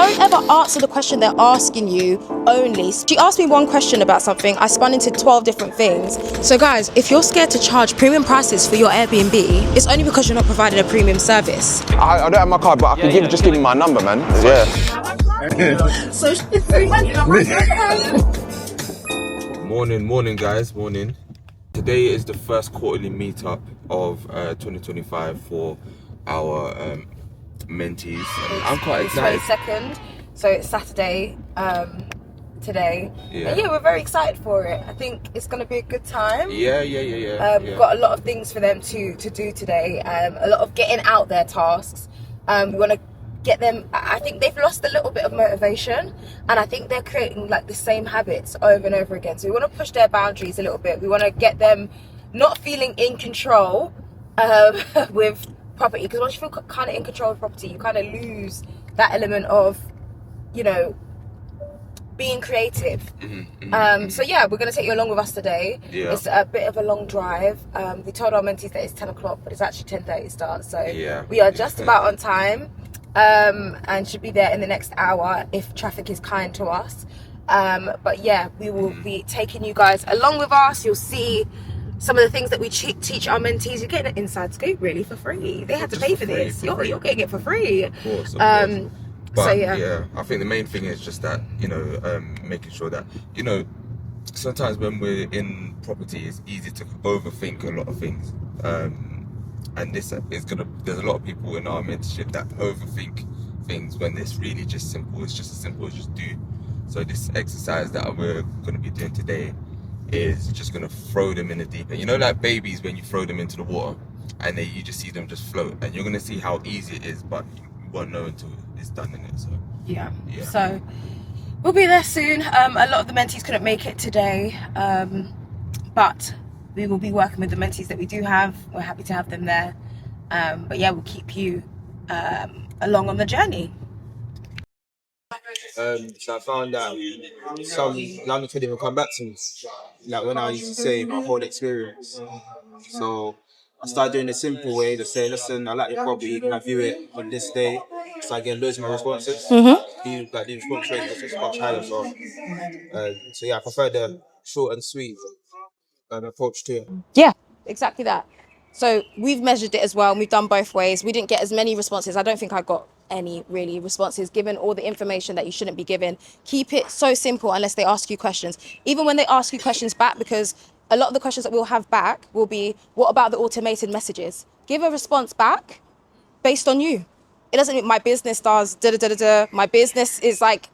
Don't ever answer the question they're asking you only. She asked me one question about something, I spun into 12 different things. So guys, if you're scared to charge premium prices for your Airbnb, it's only because you're not providing a premium service. I don't have my card, but I can just give you my number, man. Yeah. Morning, guys. Morning. Today is the first quarterly meetup of 2025 for our mentees. I'm quite excited. 22nd, so it's Saturday today. Yeah. And yeah, we're very excited for it. I think it's going to be a good time. Yeah. We've got a lot of things for them to do today. A lot of getting out their tasks. We want to get them. I think they've lost a little bit of motivation, and I think they're creating like the same habits over and over again. So we want to push their boundaries a little bit. We want to get them not feeling in control with property, because once you feel kind of in control of property, you kind of lose that element of, you know, being creative. So yeah, we're going to take you along with us today. It's a bit of a long drive. We told our mentees that it's 10 o'clock, but it's actually 10:30 start, so we are just about on time, and should be there in the next hour if traffic is kind to us. But yeah, we will be taking you guys along with us. You'll see some of the things that we teach our mentees. You're getting an inside scoop really for free. They had to pay for this. You're getting it for free. Of course. But so yeah, I think the main thing is just that, you know, making sure that, you know, sometimes when we're in property, it's easy to overthink a lot of things. And this is there's a lot of people in our mentorship that overthink things when it's really just simple. It's just as simple as just do. So this exercise that we're going to be doing today is just going to throw them in the deep end. You know, like babies, when you throw them into the water and you just see them just float, and you're going to see how easy it is, but you won't know until it's done in it. So yeah. So we'll be there soon. A lot of the mentees couldn't make it today, but we will be working with the mentees that we do have. We're happy to have them there, but yeah, we'll keep you along on the journey. So I found out some landlords couldn't even come back to me, like when I used to say my whole experience. So I started doing the simple way to say, listen, I like your property, can I view it on this day? So I get loads of my responses. The response rate was just much higher. So yeah, I prefer the short and sweet approach to it. Yeah, exactly that. So we've measured it as well, and we've done both ways. We didn't get as many responses. I don't think I got any really responses, given all the information that you shouldn't be given. Keep it so simple unless they ask you questions. Even when they ask you questions back, because a lot of the questions that we'll have back will be, what about the automated messages? Give a response back based on you. It doesn't mean my business does my business is like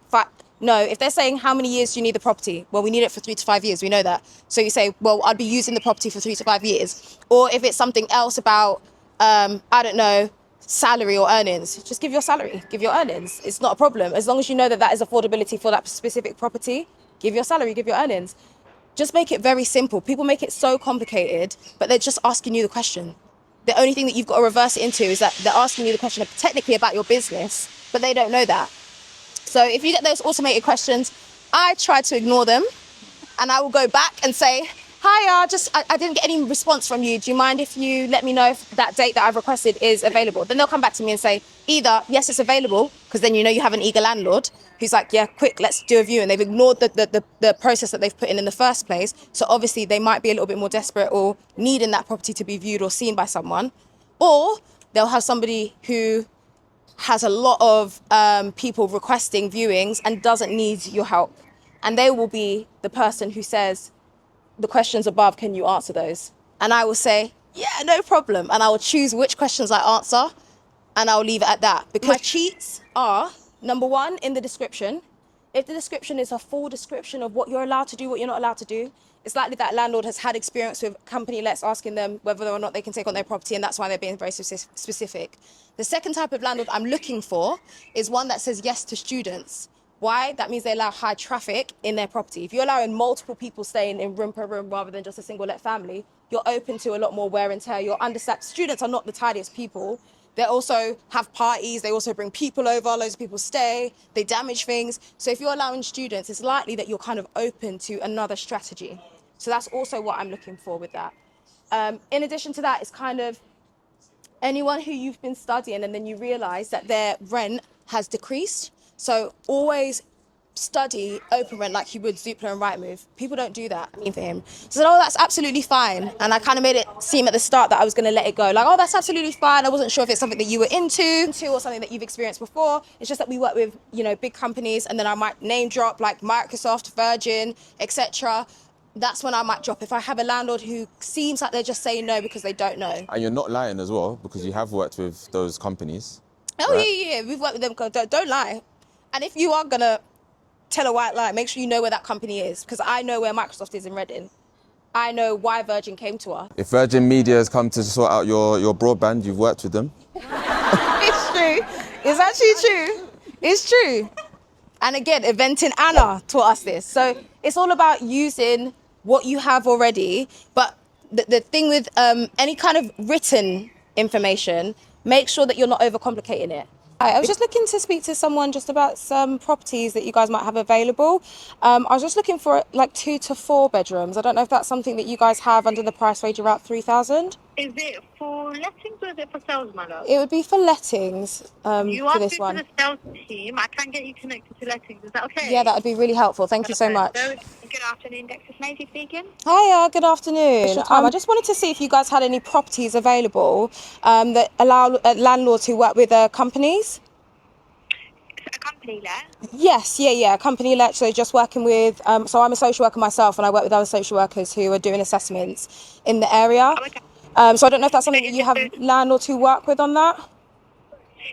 no, if they're saying how many years do you need the property? Well, we need it for 3 to 5 years. We know that. So you say, well, I'd be using the property for 3 to 5 years. Or if it's something else about, I don't know, salary or earnings, just give your salary, give your earnings. It's not a problem. As long as you know that that is affordability for that specific property, give your salary, give your earnings. Just make it very simple. People make it so complicated, but they're just asking you the question. The only thing that you've got to reverse it into is that they're asking you the question technically about your business, but they don't know that. So if you get those automated questions, I try to ignore them, and I will go back and say, hi, I didn't get any response from you. Do you mind if you let me know if that date that I've requested is available? Then they'll come back to me and say, either, yes, it's available, because then you know you have an eager landlord who's like, yeah, quick, let's do a view. And they've ignored the process that they've put in the first place. So obviously they might be a little bit more desperate or needing that property to be viewed or seen by someone. Or they'll have somebody who has a lot of people requesting viewings and doesn't need your help. And they will be the person who says, the questions above, can you answer those? And I will say, yeah, no problem. And I will choose which questions I answer, and I'll leave it at that. Because my cheats are, number one, in the description. If the description is a full description of what you're allowed to do, what you're not allowed to do, it's likely that landlord has had experience with company lets asking them whether or not they can take on their property, and that's why they're being very specific. The second type of landlord I'm looking for is one that says yes to students. Why? That means they allow high traffic in their property. If you're allowing multiple people staying in room per room rather than just a single let family, you're open to a lot more wear and tear. You're understaffed. Students are not the tidiest people. They also have parties. They also bring people over. Loads of people stay. They damage things. So if you're allowing students, it's likely that you're kind of open to another strategy. So that's also what I'm looking for with that. In addition to that, it's kind of anyone who you've been studying and then you realize that their rent has decreased. So always study open rent like you would Zoopla and Rightmove. People don't do that. I mean, for him. So oh, that's absolutely fine. And I kind of made it seem at the start that I was going to let it go. Like, oh, that's absolutely fine. I wasn't sure if it's something that you were into or something that you've experienced before. It's just that we work with, you know, big companies, and then I might name drop like Microsoft, Virgin, etc. That's when I might drop if I have a landlord who seems like they're just saying no because they don't know. And you're not lying as well, because you have worked with those companies. Oh, right? yeah. We've worked with them. Don't lie. And if you are going to tell a white lie, make sure you know where that company is, because I know where Microsoft is in Reading. I know why Virgin came to us. If Virgin Media has come to sort out your broadband, you've worked with them. It's true. It's actually true. It's true. And again, Eventing Anna taught us this. So it's all about using what you have already. But the thing with any kind of written information, make sure that you're not overcomplicating it. I was just looking to speak to someone just about some properties that you guys might have available. I was just looking for like 2 to 4 bedrooms. I don't know if that's something that you guys have under the price range around 3,000. Is it for lettings or is it for sales, my love? It would be for lettings You for are this through one. to the sales team. I can get you connected to lettings. Is that okay? Yeah, that would be really helpful. Thank you so much. Good afternoon, Dexter Maisie speaking. Hiya, good afternoon. I just wanted to see if you guys had any properties available that allow landlords who work with companies. A company let? Yes, yeah, company let. So just working with, so I'm a social worker myself, and I work with other social workers who are doing assessments in the area. Oh, okay. So I don't know if that's something that you have landlords who work with on that.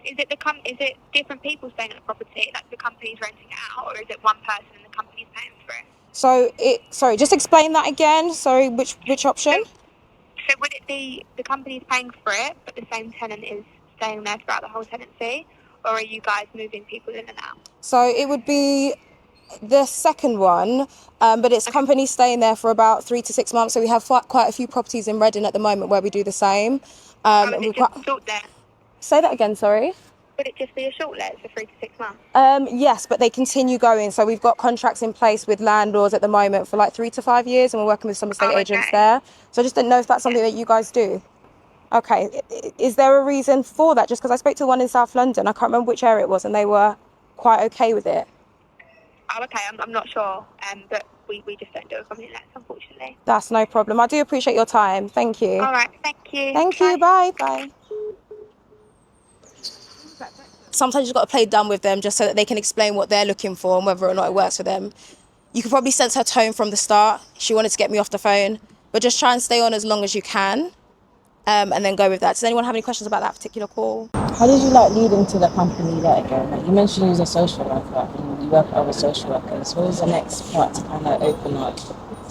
Is it different people staying at the property, like the company's renting it out, or is it one person and the company's paying for it? Sorry, just explain that again. Sorry, which option? So would it be the company's paying for it, but the same tenant is staying there throughout the whole tenancy, or are you guys moving people in and out? So it would be the second one, but it's companies staying there for about 3 to 6 months. So we have quite a few properties in Reading at the moment where we do the same. Is it just short let? Say that again, sorry. Would it just be a short let for 3 to 6 months? Yes, but they continue going. So we've got contracts in place with landlords at the moment for like 3 to 5 years, and we're working with some estate agents there. So I just didn't know if that's something that you guys do. Okay, is there a reason for that? Just because I spoke to one in South London, I can't remember which area it was, and they were quite okay with it. Oh, okay, I'm not sure, but we just don't do a company lets, unfortunately. That's no problem. I do appreciate your time. Thank you. All right, thank you. Thank you. Bye. Sometimes you've got to play dumb with them just so that they can explain what they're looking for and whether or not it works for them. You can probably sense her tone from the start. She wanted to get me off the phone, but just try and stay on as long as you can, and then go with that. Does anyone have any questions about that particular call? How did you lead into the company there again? Like, you mentioned you was a social worker and you work with other social workers. What was the next part to kind of open up,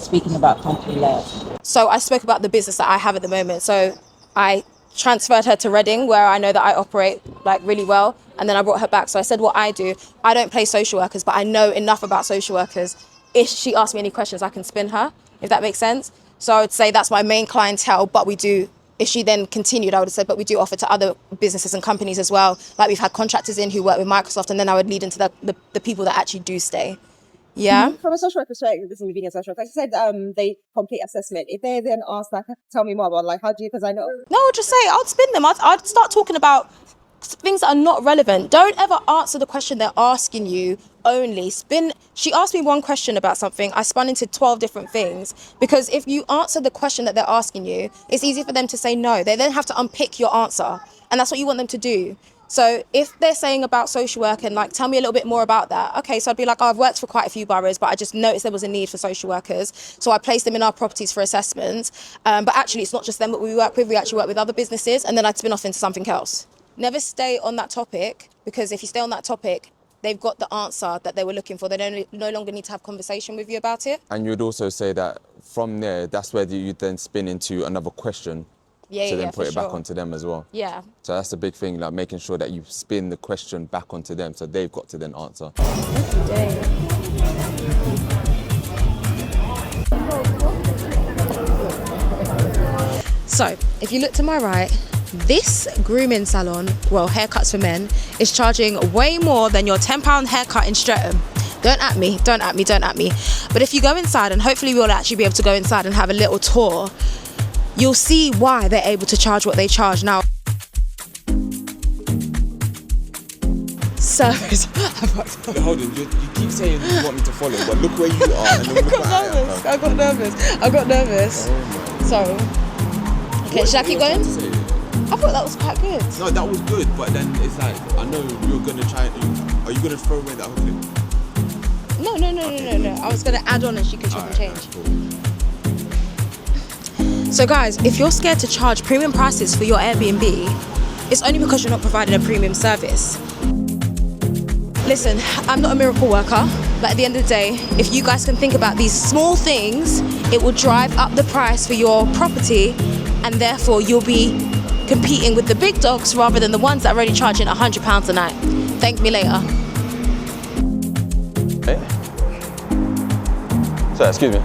speaking about company led? So I spoke about the business that I have at the moment. So I transferred her to Reading, where I know that I operate like really well, and then I brought her back. So I said what I do. I don't play social workers, but I know enough about social workers. If she asks me any questions, I can spin her, if that makes sense. So I would say that's my main clientele, but we do, if she then continued, I would have said, but we do offer to other businesses and companies as well. Like we've had contractors in who work with Microsoft, and then I would lead into the people that actually do stay. Yeah. Mm-hmm. From a social worker perspective, this is me being a social worker. Like I said, they complete assessment. If they then ask, like, tell me more about, like, how do you, because I know. No, I'll just say, I'd spin them. I'd start talking about things that are not relevant. Don't ever answer the question they're asking you only. She asked me one question about something. I spun into 12 different things, because if you answer the question that they're asking you, it's easy for them to say no. They then have to unpick your answer, and that's what you want them to do. So if they're saying about social work and like, tell me a little bit more about that. Okay, so I'd be like, oh, I've worked for quite a few boroughs, but I just noticed there was a need for social workers. So I placed them in our properties for assessments. But actually, it's not just them that we work with. We actually work with other businesses, and then I'd spin off into something else. Never stay on that topic, because if you stay on that topic, they've got the answer that they were looking for. They no longer need to have conversation with you about it. And you'd also say that from there, that's where you then spin into another question. To then put it back onto them as well. Yeah. So that's the big thing, like making sure that you spin the question back onto them, so they've got to then answer. So if you look to my right, this grooming salon, well, haircuts for men, is charging way more than your £10 haircut in Streatham. Don't at me. But if you go inside, and hopefully we'll actually be able to go inside and have a little tour, you'll see why they're able to charge what they charge now. service. Hold on, you keep saying you want me to follow, but look where you are and then look where I am. I got nervous. Oh my. Sorry. Okay, should I keep going? I thought that was quite good. No, that was good, but then it's like, I know you're gonna try. Are you gonna throw away that whole thing? No. I was gonna add on and she could chop and change. So guys, if you're scared to charge premium prices for your Airbnb, it's only because you're not providing a premium service. Listen, I'm not a miracle worker, but at the end of the day, if you guys can think about these small things, it will drive up the price for your property, and therefore you'll be competing with the big dogs rather than the ones that are only charging £100 a night. Thank me later. Hey. Sorry, excuse me.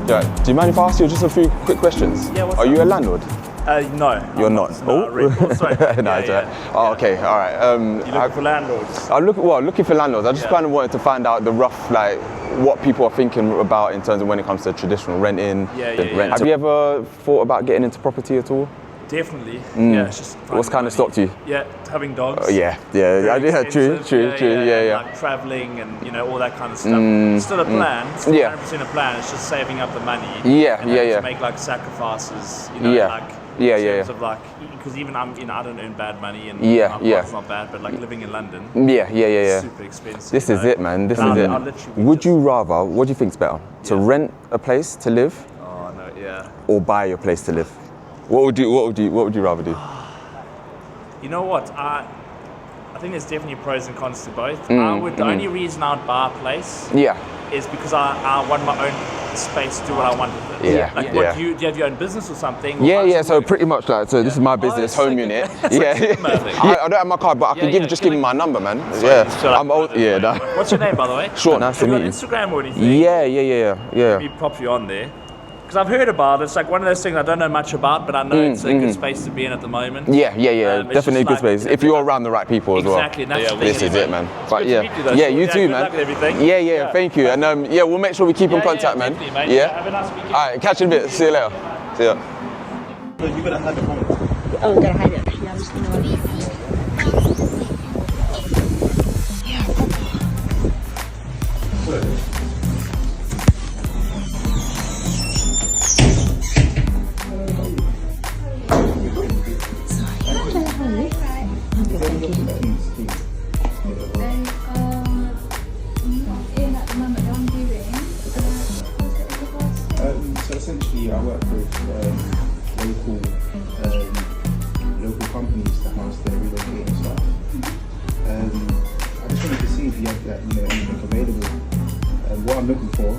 Yeah, do you mind if I ask you just a few quick questions? Yeah, what's Are up? you a landlord? No. You're not. No, really. Oh, sorry. No, it's alright. Oh, okay, all right. You looking for landlords? I'm looking for landlords. I just kind of wanted to find out the rough, like, what people are thinking about in terms of when it comes to traditional renting. Yeah. Have you ever thought about getting into property at all? Definitely. Yeah, it's just What's kind of stopped you? Yeah, having dogs. Yeah. Very True. expensive. Yeah. Like traveling and all that kind of stuff. It's still a plan. It's still 100% a plan. It's just saving up the money. To make like sacrifices. In terms of like, because even I don't earn bad money and my part's not bad, but like living in London. Yeah. Super expensive. This is it, man. This is it. Would you rather? What do you think's better? To rent a place to live? Oh no, yeah. Or buy your place to live? What would you rather do? You know what? I think there's definitely pros and cons to both. The only reason I would buy a place is because I want my own space to do what I want with it. Do you have your own business or something? So pretty much like, this is my business home unit. I don't have my card, but I can give you my number, man. I'm old. What's your name, by the way? Sean, nice to meet you. Instagram or anything? Yeah. Maybe pop you on there. Because I've heard about it. It's like one of those things I don't know much about, but I know it's a good space to be in at the moment. Definitely a good space. If you're around the right people as well. Exactly. This is it, man. But you too, man. Luck with everything. Thank you. And we'll make sure we keep in contact, man. Mate. Have a nice weekend. All right, catch you in a bit. See you later. See ya. You're gonna hide the phone. Oh, I'm gonna hide it. Yeah, I'm just gonna. So essentially, I work with local companies to house their relocating staff. I just wanted to see if you have that, anything available. What I'm looking for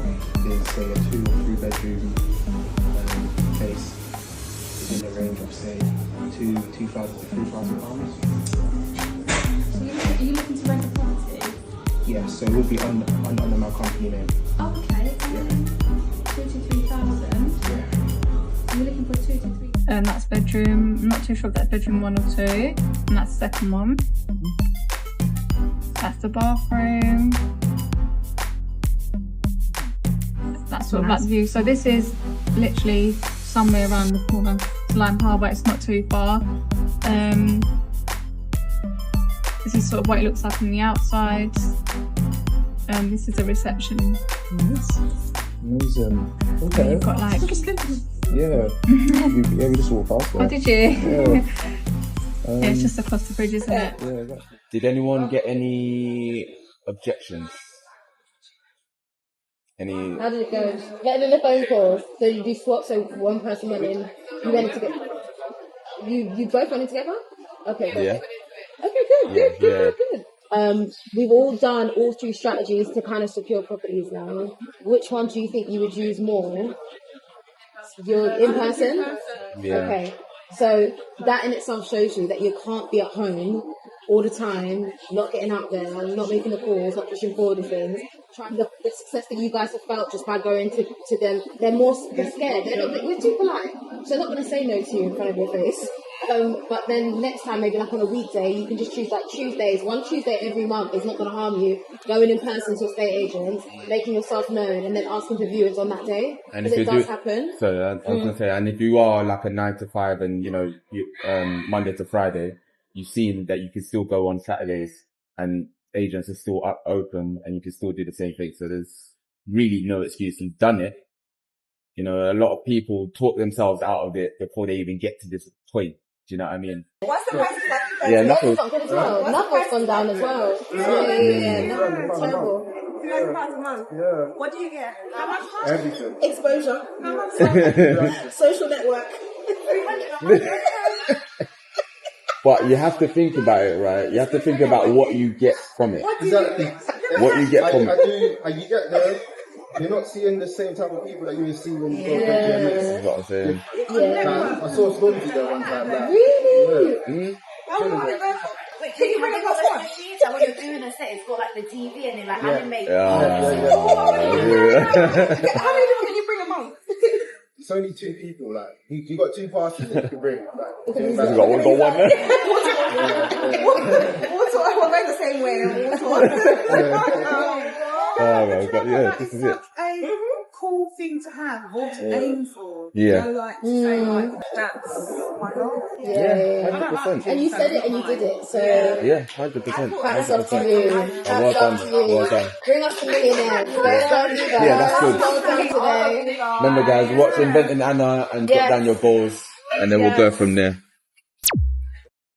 is say a 2 or 3 bedroom place within the range of say £2,000 to £3,000. So are you looking to rent a property? Yeah, so it would be under my company name. Oh, okay. 2 to 3,000. Yeah. You're looking for 2 to 3. That's bedroom. I'm not too sure if that's bedroom 1 or 2. And that's the second one. That's the bathroom. That's sort of that view. So this is literally somewhere around the corner. It's Lime Harbour. It's not too far. This is sort of what it looks like from the outside. This is a reception. Amazing. Okay. You've got like. Yeah. We just walked past there. Oh, did you? Yeah. It's just across the bridge, isn't it? Yeah, exactly. Did anyone get any objections? Any? How did it go? Getting in the phone calls. So you do swap. So one person went in. You went together. You both went in together. Okay. Good. Yeah. Okay. Good. We've all done all 3 strategies to kind of secure properties now. Which one do you think you would use more? You're in person? Yeah. Okay. So that in itself shows you that you can't be at home all the time, not getting out there, not making the calls, not pushing forward with things. Trying the success that you guys have felt just by going to them. They're scared. We're too polite. So they're not going to say no to you in front of your face. But then next time, maybe like on a weekday, you can just choose like Tuesdays. One Tuesday every month is not going to harm you. Going in person to estate agents, making yourself known, and then asking for viewings on that day. And if it does happen. So I was going to say, and if you are like a 9 to 5 and, Monday to Friday, you've seen that you can still go on Saturdays and agents are still open and you can still do the same thing. So there's really no excuse. You've done it. You know, a lot of people talk themselves out of it before they even get to this point. Do you know what I mean? What's the price of that? Yeah, nothing. Nothing's gone down as well. Terrible. £2,000 a month. Yeah. What do you get? How much? Everything. Exposure. How much? Social network. But you have to think about it, right? You have to think about what you get from it. Exactly. What you get from it. You get there, you're not seeing the same type of people that you see when you go to Airbnb. This is what I'm saying. I saw a story there one time. Really? Yeah. Wait, can you bring it up? When you're doing a set, it's got like the TV and then like animate. How many people can you bring a month? It's only 2 people. Like you got 2 passes that you can bring. You got one there. Water, we're going the same way. Oh my God, yeah, this is it. A cool thing to have, or to aim for. Yeah. You know, like to say like that's my goal. Yeah, 100%. And you said it and you did it. So Yeah, 100%. hats off to you. Well done. Well done. Bring us some millionaires. Yeah, that's good. Well done today. Remember, guys, watch Inventing Anna and jot down your goals, and then we'll go from there.